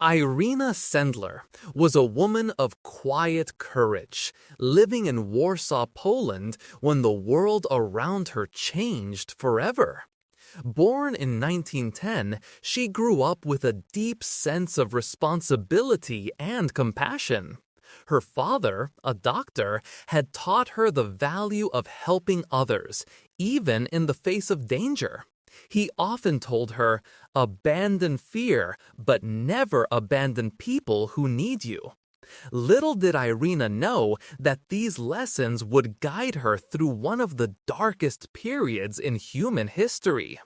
Irina Sendler was a woman of quiet courage, living in Warsaw, Poland when the world around her changed forever. Born in 1910, she grew up with a deep sense of responsibility and compassion. Her father, a doctor, had taught her the value of helping others, even in the face of danger. He often told her, "Abandon fear, but never abandon people who need you." Little did Irina know that these lessons would guide her through one of the darkest periods in human history.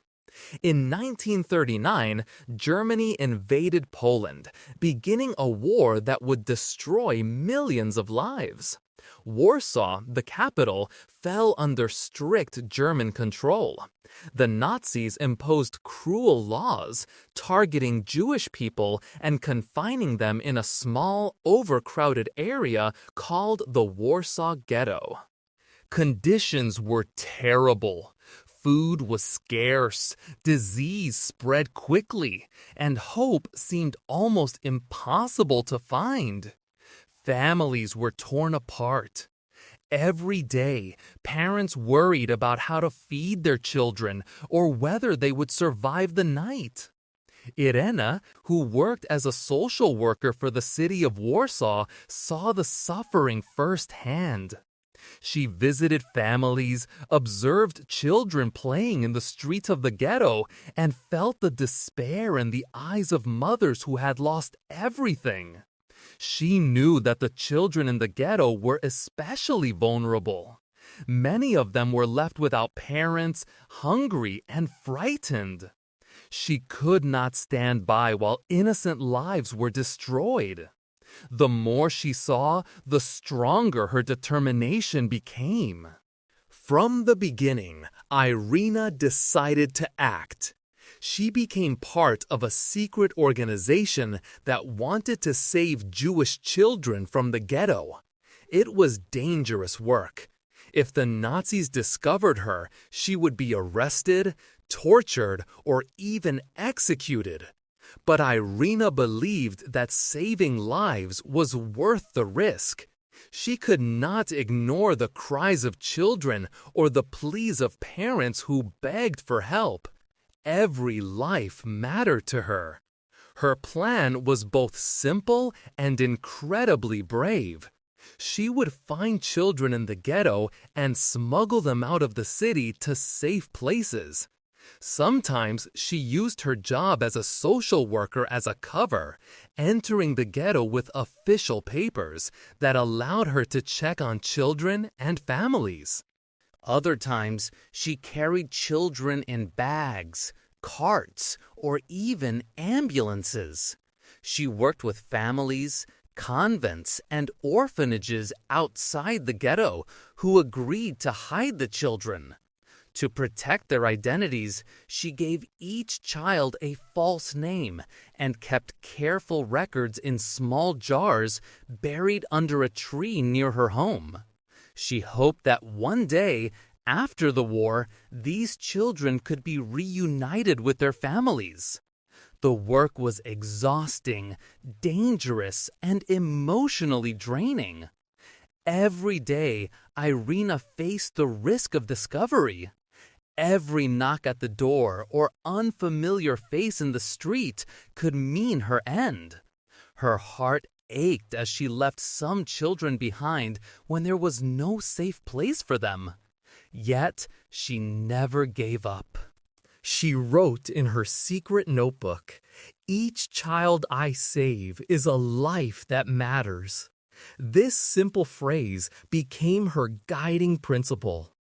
In 1939, Germany invaded Poland, beginning a war that would destroy millions of lives. Warsaw, the capital, fell under strict German control. The Nazis imposed cruel laws, targeting Jewish people and confining them in a small, overcrowded area called the Warsaw Ghetto. Conditions were terrible. Food was scarce, disease spread quickly, and hope seemed almost impossible to find. Families were torn apart. Every day, parents worried about how to feed their children or whether they would survive the night. Irena, who worked as a social worker for the city of Warsaw, saw the suffering firsthand. She visited families, observed children playing in the streets of the ghetto, and felt the despair in the eyes of mothers who had lost everything. She knew that the children in the ghetto were especially vulnerable. Many of them were left without parents, hungry and frightened. She could not stand by while innocent lives were destroyed. The more she saw, the stronger her determination became. From the beginning, Irina decided to act. She became part of a secret organization that wanted to save Jewish children from the ghetto. It was dangerous work. If the Nazis discovered her, she would be arrested, tortured, or even executed. But Irina believed that saving lives was worth the risk. She could not ignore the cries of children or the pleas of parents who begged for help. Every life mattered to her. Her plan was both simple and incredibly brave. She would find children in the ghetto and smuggle them out of the city to safe places. Sometimes she used her job as a social worker as a cover, entering the ghetto with official papers that allowed her to check on children and families. Other times, she carried children in bags, carts, or even ambulances. She worked with families, convents, and orphanages outside the ghetto who agreed to hide the children. To protect their identities, she gave each child a false name and kept careful records in small jars buried under a tree near her home. She hoped that one day, after the war, these children could be reunited with their families. The work was exhausting, dangerous, and emotionally draining. Every day, Irina faced the risk of discovery. Every knock at the door or unfamiliar face in the street could mean her end. Her heart ached as she left some children behind when there was no safe place for them. Yet, she never gave up. She wrote in her secret notebook, "Each child I save is a life that matters." This simple phrase became her guiding principle.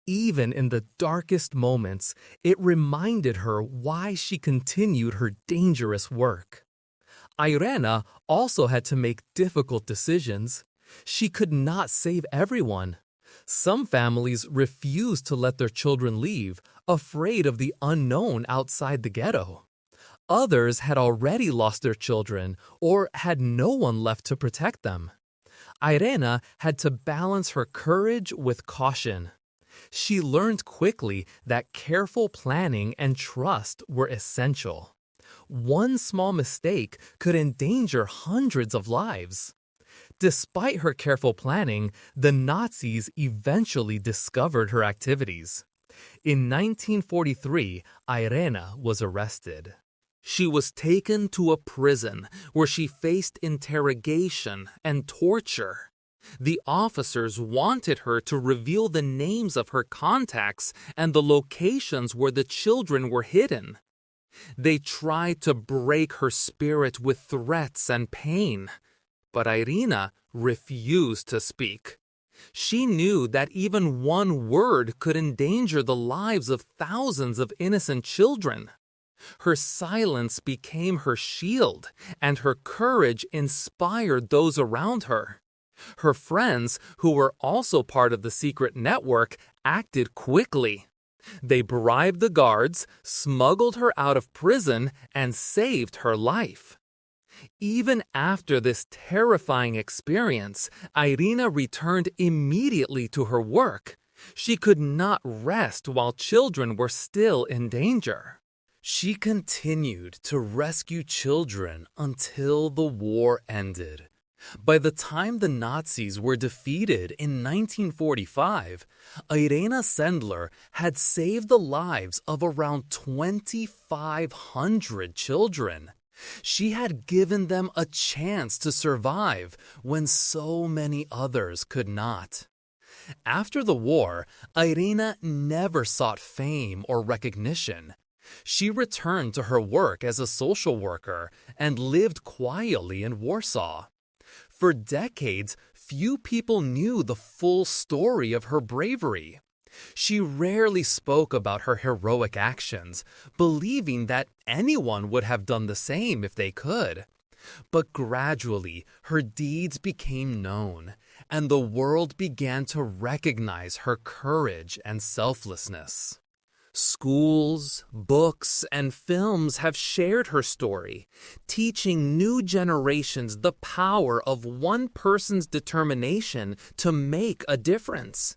Even in the darkest moments, it reminded her why she continued her dangerous work. Irena also had to make difficult decisions. She could not save everyone. Some families refused to let their children leave, afraid of the unknown outside the ghetto. Others had already lost their children or had no one left to protect them. Irena had to balance her courage with caution. She learned quickly that careful planning and trust were essential. One small mistake could endanger hundreds of lives. Despite her careful planning, the Nazis eventually discovered her activities. In 1943, Irena was arrested. She was taken to a prison where she faced interrogation and torture. The officers wanted her to reveal the names of her contacts and the locations where the children were hidden. They tried to break her spirit with threats and pain, but Irina refused to speak. She knew that even one word could endanger the lives of thousands of innocent children. Her silence became her shield, and her courage inspired those around her. Her friends, who were also part of the secret network, acted quickly. They bribed the guards, smuggled her out of prison, and saved her life. Even after this terrifying experience, Irina returned immediately to her work. She could not rest while children were still in danger. She continued to rescue children until the war ended. By the time the Nazis were defeated in 1945, Irena Sendler had saved the lives of around 2,500 children. She had given them a chance to survive when so many others could not. After the war, Irena never sought fame or recognition. She returned to her work as a social worker and lived quietly in Warsaw. For decades, few people knew the full story of her bravery. She rarely spoke about her heroic actions, believing that anyone would have done the same if they could. But gradually, her deeds became known, and the world began to recognize her courage and selflessness. Schools, books, and films have shared her story, teaching new generations the power of one person's determination to make a difference.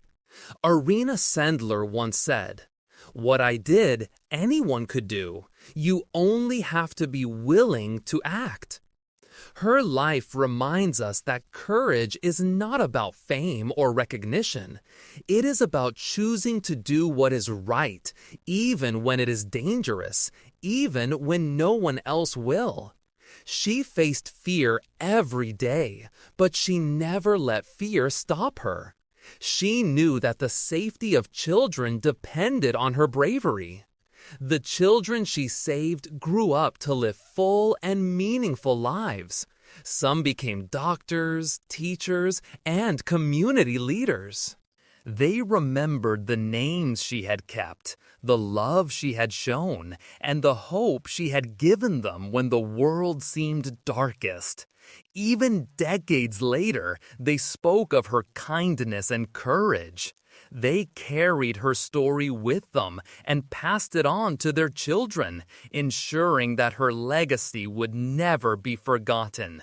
Irena Sendler once said, "What I did, anyone could do. You only have to be willing to act." Her life reminds us that courage is not about fame or recognition. It is about choosing to do what is right, even when it is dangerous, even when no one else will. She faced fear every day, but she never let fear stop her. She knew that the safety of children depended on her bravery. The children she saved grew up to live full and meaningful lives. Some became doctors, teachers, and community leaders. They remembered the names she had kept, the love she had shown, and the hope she had given them when the world seemed darkest. Even decades later, they spoke of her kindness and courage. They carried her story with them and passed it on to their children, ensuring that her legacy would never be forgotten.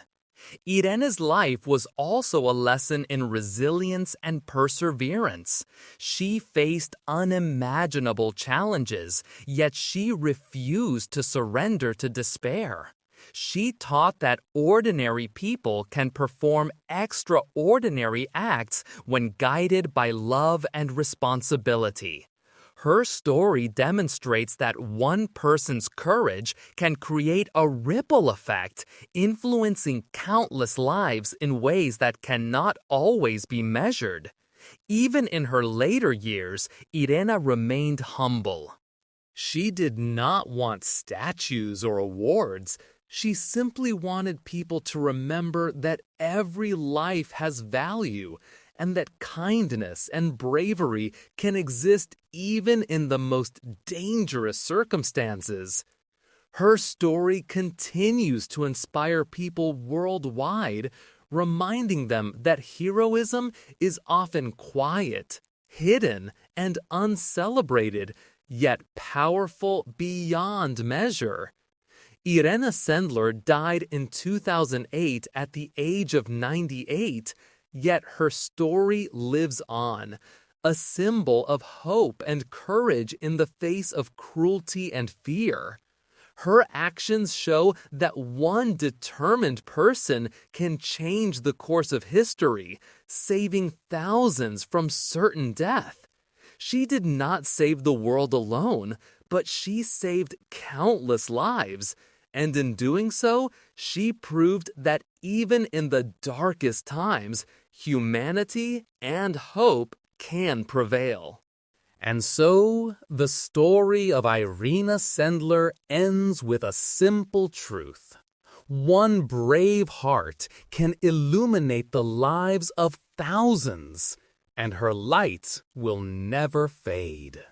Irene's life was also a lesson in resilience and perseverance. She faced unimaginable challenges, yet she refused to surrender to despair. She taught that ordinary people can perform extraordinary acts when guided by love and responsibility. Her story demonstrates that one person's courage can create a ripple effect, influencing countless lives in ways that cannot always be measured. Even in her later years, Irena remained humble. She did not want statues or awards. She simply wanted people to remember that every life has value and that kindness and bravery can exist even in the most dangerous circumstances. Her story continues to inspire people worldwide, reminding them that heroism is often quiet, hidden, and uncelebrated, yet powerful beyond measure. Irena Sendler died in 2008 at the age of 98, yet her story lives on, a symbol of hope and courage in the face of cruelty and fear. Her actions show that one determined person can change the course of history, saving thousands from certain death. She did not save the world alone, but she saved countless lives. And in doing so, she proved that even in the darkest times, humanity and hope can prevail. And so, the story of Irina Sendler ends with a simple truth. One brave heart can illuminate the lives of thousands, and her light will never fade.